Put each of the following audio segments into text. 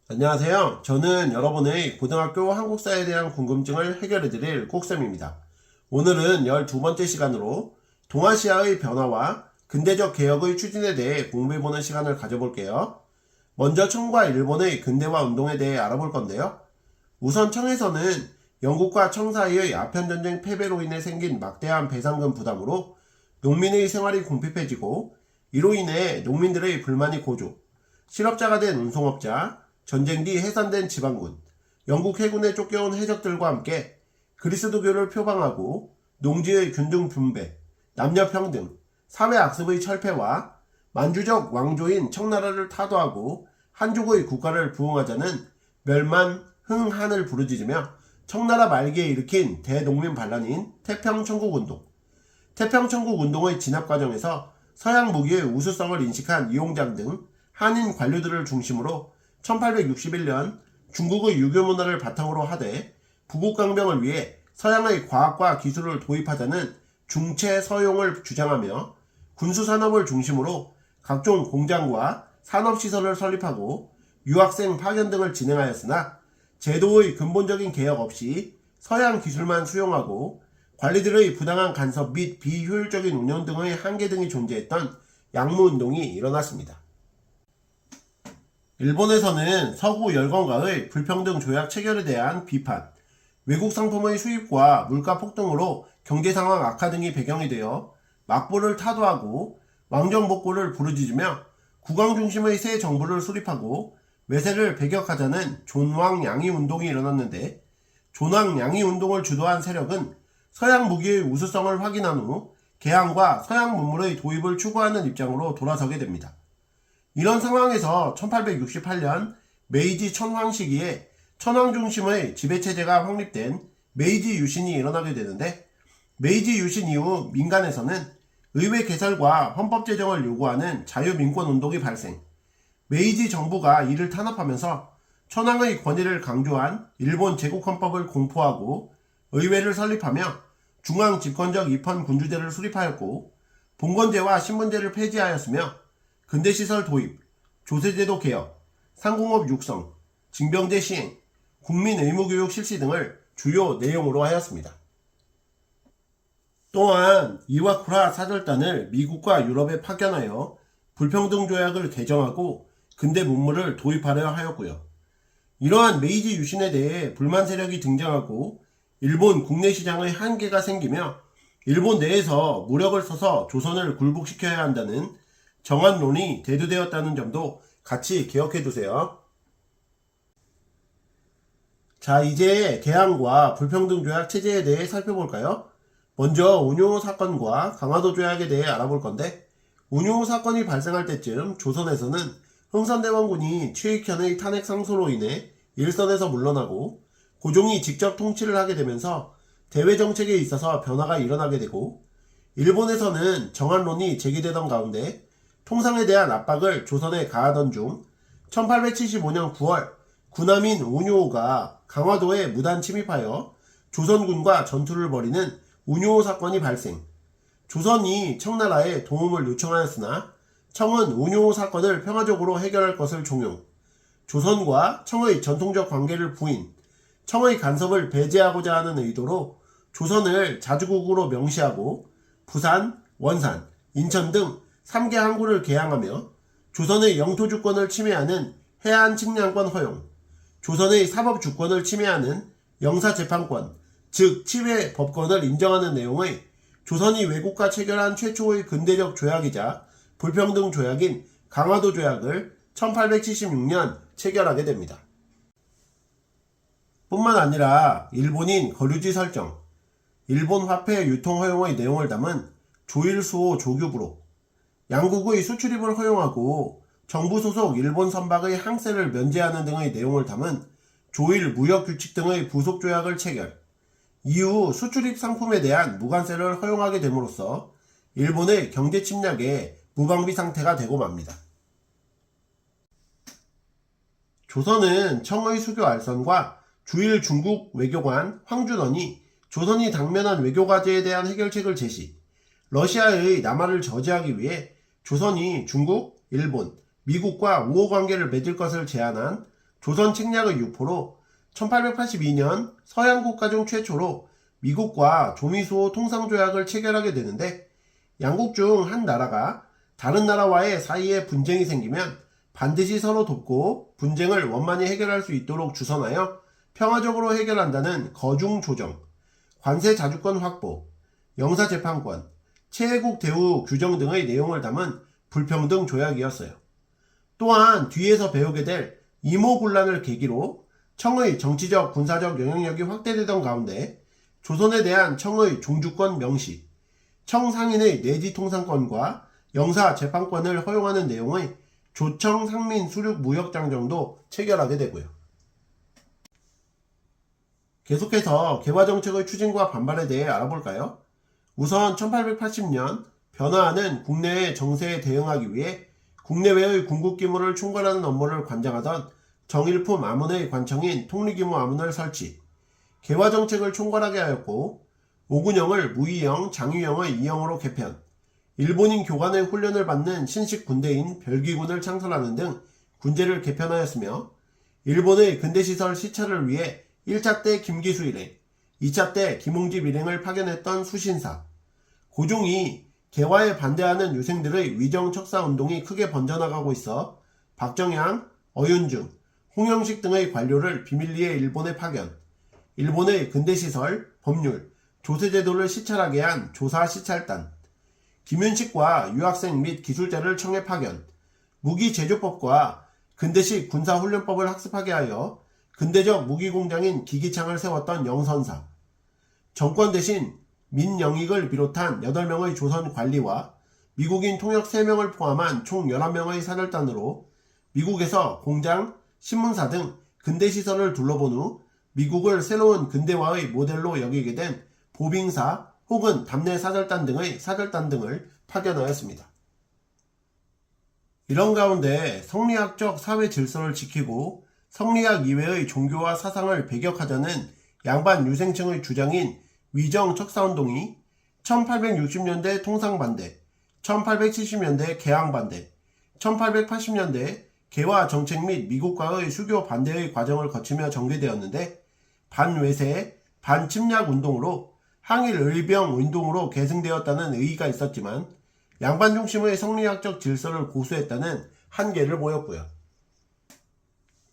안녕하세요. 저는 여러분의 고등학교 한국사에 대한 궁금증을 해결해드릴 꼭쌤입니다. 오늘은 12번째 시간으로 동아시아의 변화와 근대적 개혁의 추진에 대해 공부해보는 시간을 가져볼게요. 먼저 청과 일본의 근대화 운동에 대해 알아볼 건데요. 우선 청에서는 영국과 청 사이의 아편전쟁 패배로 인해 생긴 막대한 배상금 부담으로 농민의 생활이 궁핍해지고, 이로 인해 농민들의 불만이 고조, 실업자가 된 운송업자, 전쟁 뒤 해산된 지방군, 영국 해군에 쫓겨온 해적들과 함께 그리스도교를 표방하고 농지의 균등 분배, 남녀 평등, 사회 악습의 철폐와 만주적 왕조인 청나라를 타도하고 한족의 국가를 부흥하자는 멸만, 흥한을 부르짖으며 청나라 말기에 일으킨 대농민 반란인 태평천국운동. 태평천국운동의 진압 과정에서 서양 무기의 우수성을 인식한 이용장 등 한인 관료들을 중심으로 1861년 중국의 유교 문화를 바탕으로 하되 부국강병을 위해 서양의 과학과 기술을 도입하자는 중체서용을 주장하며 군수산업을 중심으로 각종 공장과 산업시설을 설립하고 유학생 파견 등을 진행하였으나 제도의 근본적인 개혁 없이 서양 기술만 수용하고 관리들의 부당한 간섭 및 비효율적인 운영 등의 한계 등이 존재했던 양무운동이 일어났습니다. 일본에서는 서구 열강과의 불평등 조약 체결에 대한 비판, 외국 상품의 수입과 물가 폭등으로 경제 상황 악화 등이 배경이 되어 막부를 타도하고 왕정복고를 부르짖으며 국왕 중심의 새 정부를 수립하고 외세를 배격하자는 존왕양이 운동이 일어났는데, 존왕양이 운동을 주도한 세력은 서양 무기의 우수성을 확인한 후 개항과 서양 문물의 도입을 추구하는 입장으로 돌아서게 됩니다. 이런 상황에서 1868년 메이지 천황 시기에 천황 중심의 지배체제가 확립된 메이지 유신이 일어나게 되는데, 메이지 유신 이후 민간에서는 의회 개설과 헌법 제정을 요구하는 자유민권 운동이 발생, 메이지 정부가 이를 탄압하면서 천황의 권위를 강조한 일본 제국헌법을 공포하고 의회를 설립하며 중앙 집권적 입헌 군주제를 수립하였고, 봉건제와 신분제를 폐지하였으며 근대시설 도입, 조세제도 개혁, 상공업 육성, 징병제 시행, 국민의무교육 실시 등을 주요 내용으로 하였습니다. 또한 이와쿠라 사절단을 미국과 유럽에 파견하여 불평등 조약을 개정하고 근대 문물을 도입하려 하였고요. 이러한 메이지 유신에 대해 불만 세력이 등장하고 일본 국내 시장의 한계가 생기며 일본 내에서 무력을 써서 조선을 굴복시켜야 한다는 정한론이 대두되었다는 점도 같이 기억해두세요. 자, 이제 개항과 불평등조약 체제에 대해 살펴볼까요? 먼저 운용호 사건과 강화도 조약에 대해 알아볼 건데, 운용호 사건이 발생할 때쯤 조선에서는 흥선대원군이 최익현의 탄핵 상소로 인해 일선에서 물러나고 고종이 직접 통치를 하게 되면서 대외정책에 있어서 변화가 일어나게 되고, 일본에서는 정한론이 제기되던 가운데 통상에 대한 압박을 조선에 가하던 중 1875년 9월 군함인 운용호가 강화도에 무단 침입하여 조선군과 전투를 벌이는 운용호 사건이 발생. 조선이 청나라에 도움을 요청하였으나 청은 운용호 사건을 평화적으로 해결할 것을 종용, 조선과 청의 전통적 관계를 부인, 청의 간섭을 배제하고자 하는 의도로 조선을 자주국으로 명시하고 부산, 원산, 인천 등 3개 항구를 개항하며 조선의 영토 주권을 침해하는 해안 측량권 허용, 조선의 사법 주권을 침해하는 영사재판권, 즉 치외 법권을 인정하는 내용의 조선이 외국과 체결한 최초의 근대적 조약이자 불평등 조약인 강화도 조약을 1876년 체결하게 됩니다. 뿐만 아니라 일본인 거류지 설정, 일본 화폐 유통 허용의 내용을 담은 조일수호 조규부록, 양국의 수출입을 허용하고 정부 소속 일본 선박의 항세를 면제하는 등의 내용을 담은 조일 무역규칙 등의 부속조약을 체결, 이후 수출입 상품에 대한 무관세를 허용하게 됨으로써 일본의 경제 침략에 무방비 상태가 되고 맙니다. 조선은 청의 수교 알선과 주일 중국 외교관 황준원이 조선이 당면한 외교과제에 대한 해결책을 제시, 러시아의 남하를 저지하기 위해 조선이 중국, 일본, 미국과 우호 관계를 맺을 것을 제안한 조선 책략의 유포로 1882년 서양 국가 중 최초로 미국과 조미수호 통상조약을 체결하게 되는데, 양국 중 한 나라가 다른 나라와의 사이에 분쟁이 생기면 반드시 서로 돕고 분쟁을 원만히 해결할 수 있도록 주선하여 평화적으로 해결한다는 거중조정, 관세자주권 확보, 영사재판권, 최애국 대우 규정 등의 내용을 담은 불평등 조약이었어요. 또한 뒤에서 배우게 될 이모군란을 계기로 청의 정치적 군사적 영향력이 확대되던 가운데 조선에 대한 청의 종주권 명시, 청 상인의 내지 통상권과 영사재판권을 허용하는 내용의 조청 상민 수륙 무역장정도 체결하게 되고요. 계속해서 개화정책의 추진과 반발에 대해 알아볼까요? 우선 1880년 변화하는 국내의 정세에 대응하기 위해 국내외의 군국기물을 총괄하는 업무를 관장하던 정일품 아문의 관청인 통리기무 아문을 설치, 개화정책을 총괄하게 하였고, 오군영을 무이영, 장유영의 이영으로 개편, 일본인 교관의 훈련을 받는 신식 군대인 별기군을 창설하는 등 군제를 개편하였으며, 일본의 근대시설 시찰을 위해 1차 때 김기수 일행, 2차 때 김홍집 일행을 파견했던 수신사, 고종이 개화에 반대하는 유생들의 위정척사운동이 크게 번져나가고 있어 박정향, 어윤중, 홍영식 등의 관료를 비밀리에 일본에 파견, 일본의 근대시설, 법률, 조세제도를 시찰하게 한 조사시찰단, 김윤식과 유학생 및 기술자를 청해 파견, 무기제조법과 근대식 군사훈련법을 학습하게 하여 근대적 무기공장인 기기창을 세웠던 영선사, 정권 대신 민영익을 비롯한 8명의 조선 관리와 미국인 통역 3명을 포함한 총 11명의 사절단으로 미국에서 공장, 신문사 등 근대시설을 둘러본 후 미국을 새로운 근대화의 모델로 여기게 된 보빙사 혹은 담내 사절단 등을 파견하였습니다. 이런 가운데 성리학적 사회 질서를 지키고 성리학 이외의 종교와 사상을 배격하자는 양반 유생층의 주장인 위정 척사운동이 1860년대 통상반대, 1870년대 개항반대, 1880년대 개화 정책 및 미국과의 수교 반대의 과정을 거치며 전개되었는데, 반외세, 반침략 운동으로 항일 의병 운동으로 계승되었다는 의의가 있었지만 양반 중심의 성리학적 질서를 고수했다는 한계를 보였고요.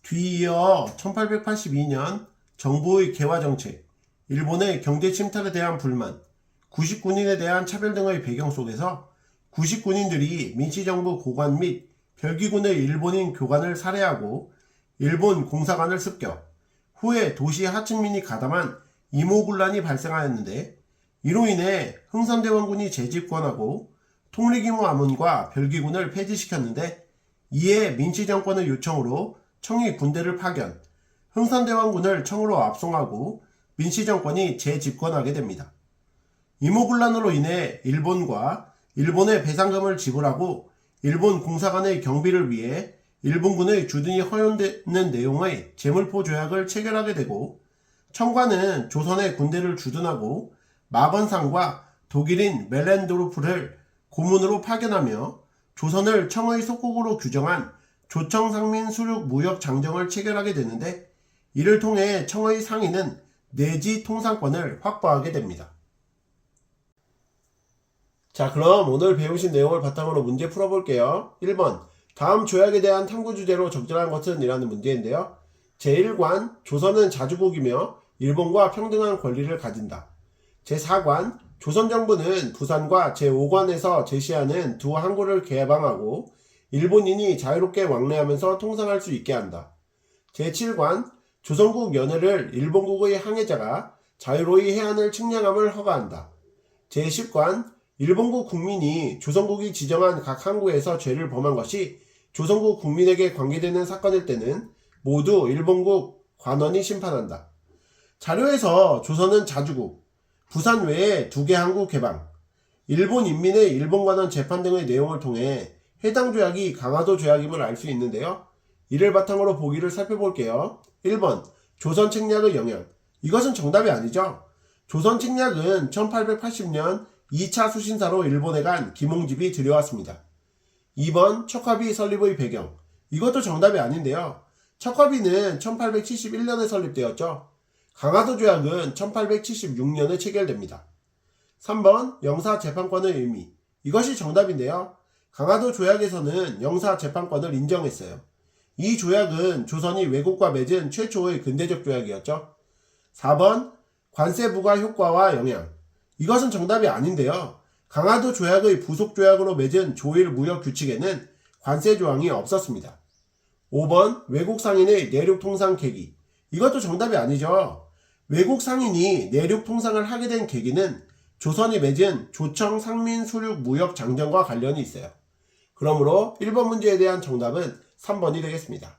뒤이어 1882년 정부의 개화정책, 일본의 경제 침탈에 대한 불만, 구식군인에 대한 차별 등의 배경 속에서 구식군인들이 민씨정부 고관 및 별기군의 일본인 교관을 살해하고 일본 공사관을 습격, 후에 도시 하층민이 가담한 이모군란이 발생하였는데, 이로 인해 흥선대원군이 재집권하고 통리기무 아문과 별기군을 폐지시켰는데, 이에 민씨정권의 요청으로 청이 군대를 파견, 흥선대원군을 청으로 압송하고 민씨정권이 재집권하게 됩니다. 이모군란으로 인해 일본과 일본의 배상금을 지불하고 일본 공사관의 경비를 위해 일본군의 주둔이 허용되는 내용의 제물포 조약을 체결하게 되고, 청과는 조선의 군대를 주둔하고 마건상과 독일인 멜렌도르프를 고문으로 파견하며 조선을 청의 속국으로 규정한 조청상민 수륙 무역 장정을 체결하게 되는데, 이를 통해 청의 상인은 내지 통상권을 확보하게 됩니다. 자, 그럼 오늘 배우신 내용을 바탕으로 문제 풀어볼게요. 1번, 다음 조약에 대한 탐구 주제로 적절한 것은? 이라는 문제인데요. 제1관, 조선은 자주국이며 일본과 평등한 권리를 가진다. 제4관, 조선 정부는 부산과 제5관에서 제시하는 두 항구를 개방하고 일본인이 자유롭게 왕래하면서 통상할 수 있게 한다. 제7관, 조선국 연해를 일본국의 항해자가 자유로이 해안을 측량함을 허가한다. 제10관, 일본국 국민이 조선국이 지정한 각 항구에서 죄를 범한 것이 조선국 국민에게 관계되는 사건일 때는 모두 일본국 관원이 심판한다. 자료에서 조선은 자주국, 부산 외에 2개 항구 개방, 일본 인민의 일본관원 재판 등의 내용을 통해 해당 조약이 강화도 조약임을 알 수 있는데요. 이를 바탕으로 보기를 살펴볼게요. 1번, 조선 책략의 영향. 이것은 정답이 아니죠. 조선 책략은 1880년 2차 수신사로 일본에 간 김홍집이 들여왔습니다. 2번 척화비 설립의 배경. 이것도 정답이 아닌데요. 척화비는 1871년에 설립되었죠. 강화도 조약은 1876년에 체결됩니다. 3번 영사 재판권의 의미. 이것이 정답인데요. 강화도 조약에서는 영사 재판권을 인정했어요. 이 조약은 조선이 외국과 맺은 최초의 근대적 조약이었죠. 4번 관세 부과 효과와 영향. 이것은 정답이 아닌데요. 강화도 조약의 부속 조약으로 맺은 조일 무역 규칙에는 관세 조항이 없었습니다. 5번 외국 상인의 내륙 통상 계기. 이것도 정답이 아니죠. 외국 상인이 내륙 통상을 하게 된 계기는 조선이 맺은 조청 상민 수륙 무역 장정과 관련이 있어요. 그러므로 1번 문제에 대한 정답은 3번이 되겠습니다.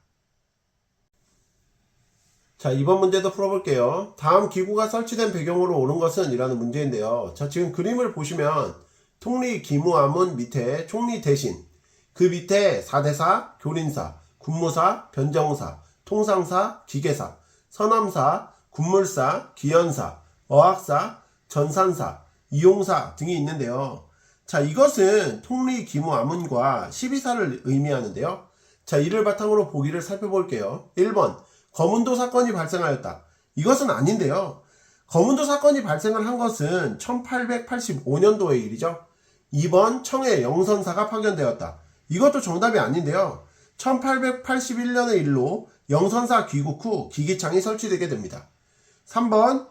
자, 2번 문제도 풀어볼게요. 다음 기구가 설치된 배경으로 옳은 것은? 이라는 문제인데요. 자, 지금 그림을 보시면 통리 기무아문 밑에 총리 대신, 그 밑에 사대사, 교린사, 군무사, 변정사, 통상사, 기계사, 서남사, 군물사, 기연사, 어학사, 전산사, 이용사 등이 있는데요. 자, 이것은 통리 기무아문과 12사를 의미하는데요. 자, 이를 바탕으로 보기를 살펴볼게요. 1번 거문도 사건이 발생하였다. 이것은 아닌데요. 거문도 사건이 발생을 한 것은 1885년도의 일이죠. 2번 청해 영선사가 파견되었다. 이것도 정답이 아닌데요. 1881년의 일로 영선사 귀국 후 기기창이 설치되게 됩니다. 3번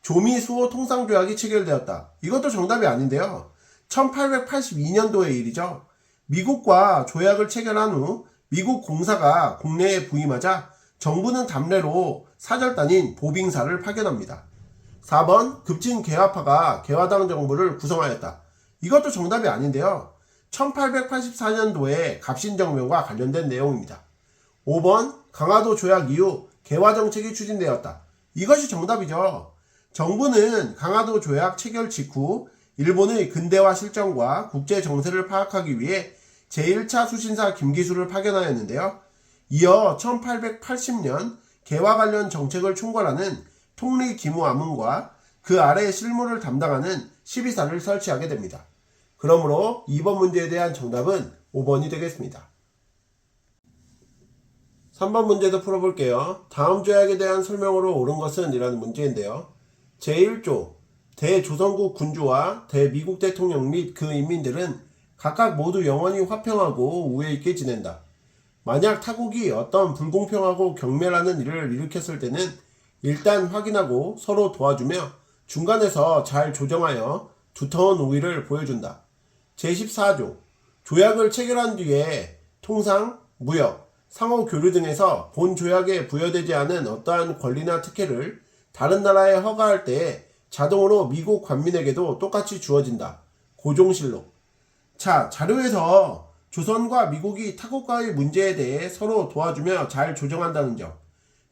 조미수호 통상조약이 체결되었다. 이것도 정답이 아닌데요. 1882년도의 일이죠. 미국과 조약을 체결한 후 미국 공사가 국내에 부임하자 정부는 담례로 사절단인 보빙사를 파견합니다. 4번 급진 개화파가 개화당 정부를 구성하였다. 이것도 정답이 아닌데요. 1884년도에 갑신정변과 관련된 내용입니다. 5번 강화도 조약 이후 개화정책이 추진되었다. 이것이 정답이죠. 정부는 강화도 조약 체결 직후 일본의 근대화 실정과 국제 정세를 파악하기 위해 제1차 수신사 김기수를 파견하였는데요. 이어 1880년 개화 관련 정책을 총괄하는 통리 기무아문과 그 아래 실무를 담당하는 12사를 설치하게 됩니다. 그러므로 2번 문제에 대한 정답은 5번이 되겠습니다. 3번 문제도 풀어볼게요. 다음 조약에 대한 설명으로 옳은 것은? 이라는 문제인데요. 제1조 대조선국 군주와 대미국 대통령 및 그 인민들은 각각 모두 영원히 화평하고 우애 있게 지낸다. 만약 타국이 어떤 불공평하고 경멸하는 일을 일으켰을 때는 일단 확인하고 서로 도와주며 중간에서 잘 조정하여 두터운 우위를 보여준다. 제14조 조약을 체결한 뒤에 통상, 무역, 상호 교류 등에서 본 조약에 부여되지 않은 어떠한 권리나 특혜를 다른 나라에 허가할 때 자동으로 미국 관민에게도 똑같이 주어진다. 고종실록. 자, 자료에서 조선과 미국이 타국과의 문제에 대해 서로 도와주며 잘 조정한다는 점,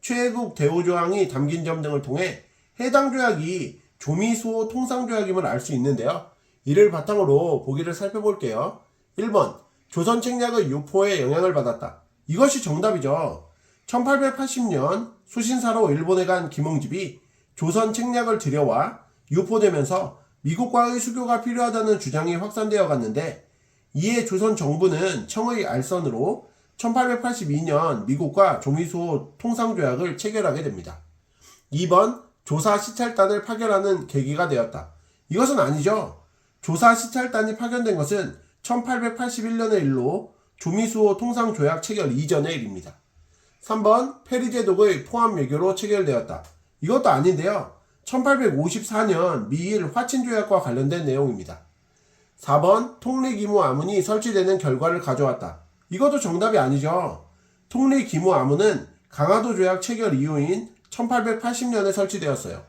최애국 대우조항이 담긴 점 등을 통해 해당 조약이 조미수호 통상조약임을 알 수 있는데요. 이를 바탕으로 보기를 살펴볼게요. 1번 조선 책략의 유포에 영향을 받았다. 이것이 정답이죠. 1880년 수신사로 일본에 간 김홍집이 조선 책략을 들여와 유포되면서 미국과의 수교가 필요하다는 주장이 확산되어 갔는데, 이에 조선 정부는 청의 알선으로 1882년 미국과 조미수호 통상조약을 체결하게 됩니다. 2번 조사 시찰단을 파견하는 계기가 되었다. 이것은 아니죠. 조사 시찰단이 파견된 것은 1881년의 일로 조미수호 통상조약 체결 이전의 일입니다. 3번 페리제독의 포함 외교로 체결되었다. 이것도 아닌데요. 1854년 미일 화친조약과 관련된 내용입니다. 4번 통리기무아문이 설치되는 결과를 가져왔다. 이것도 정답이 아니죠. 통리기무아문은 강화도 조약 체결 이후인 1880년에 설치되었어요.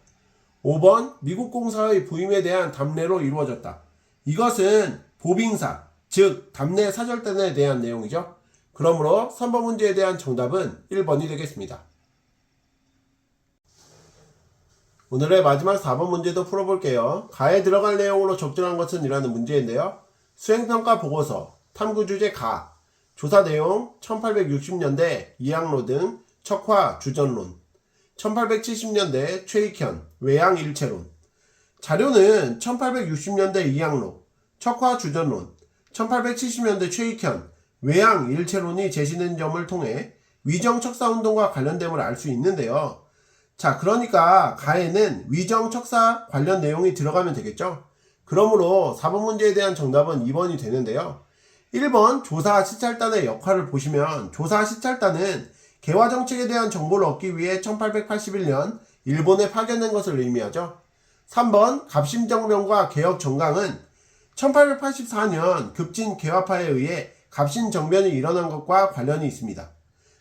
5번 미국 공사의 부임에 대한 담례로 이루어졌다. 이것은 보빙사, 즉 담례 사절단에 대한 내용이죠. 그러므로 3번 문제에 대한 정답은 1번이 되겠습니다. 오늘의 마지막 4번 문제도 풀어볼게요. 가에 들어갈 내용으로 적절한 것은? 이라는 문제인데요. 수행평가 보고서, 탐구주제 가, 조사 내용 1860년대 이항로 등 척화 주전론, 1870년대 최익현 외양일체론, 자료는 1860년대 이양록, 척화주전론, 1870년대 최익현, 외양 일체론이 제시된 점을 통해 위정척사운동과 관련됨을 알 수 있는데요. 자, 그러니까 가에는 위정척사 관련 내용이 들어가면 되겠죠? 그러므로 4번 문제에 대한 정답은 2번이 되는데요. 1번 조사 시찰단의 역할을 보시면 조사 시찰단은 개화 정책에 대한 정보를 얻기 위해 1881년 일본에 파견된 것을 의미하죠. 3번 갑신정변과 개혁정강은 1884년 급진 개화파에 의해 갑신정변이 일어난 것과 관련이 있습니다.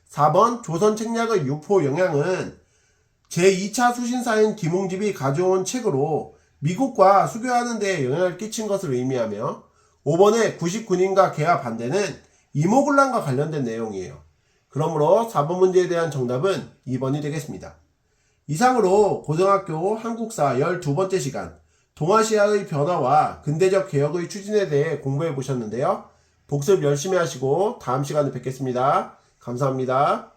4번 조선 책략의 육포 영향은 제2차 수신사인 김홍집이 가져온 책으로 미국과 수교하는 데 영향을 끼친 것을 의미하며 5번의 99년과 개화 반대는 이모군란과 관련된 내용이에요. 그러므로 4번 문제에 대한 정답은 2번이 되겠습니다. 이상으로 고등학교 한국사 12번째 시간 동아시아의 변화와 근대적 개혁의 추진에 대해 공부해 보셨는데요. 복습 열심히 하시고 다음 시간에 뵙겠습니다. 감사합니다.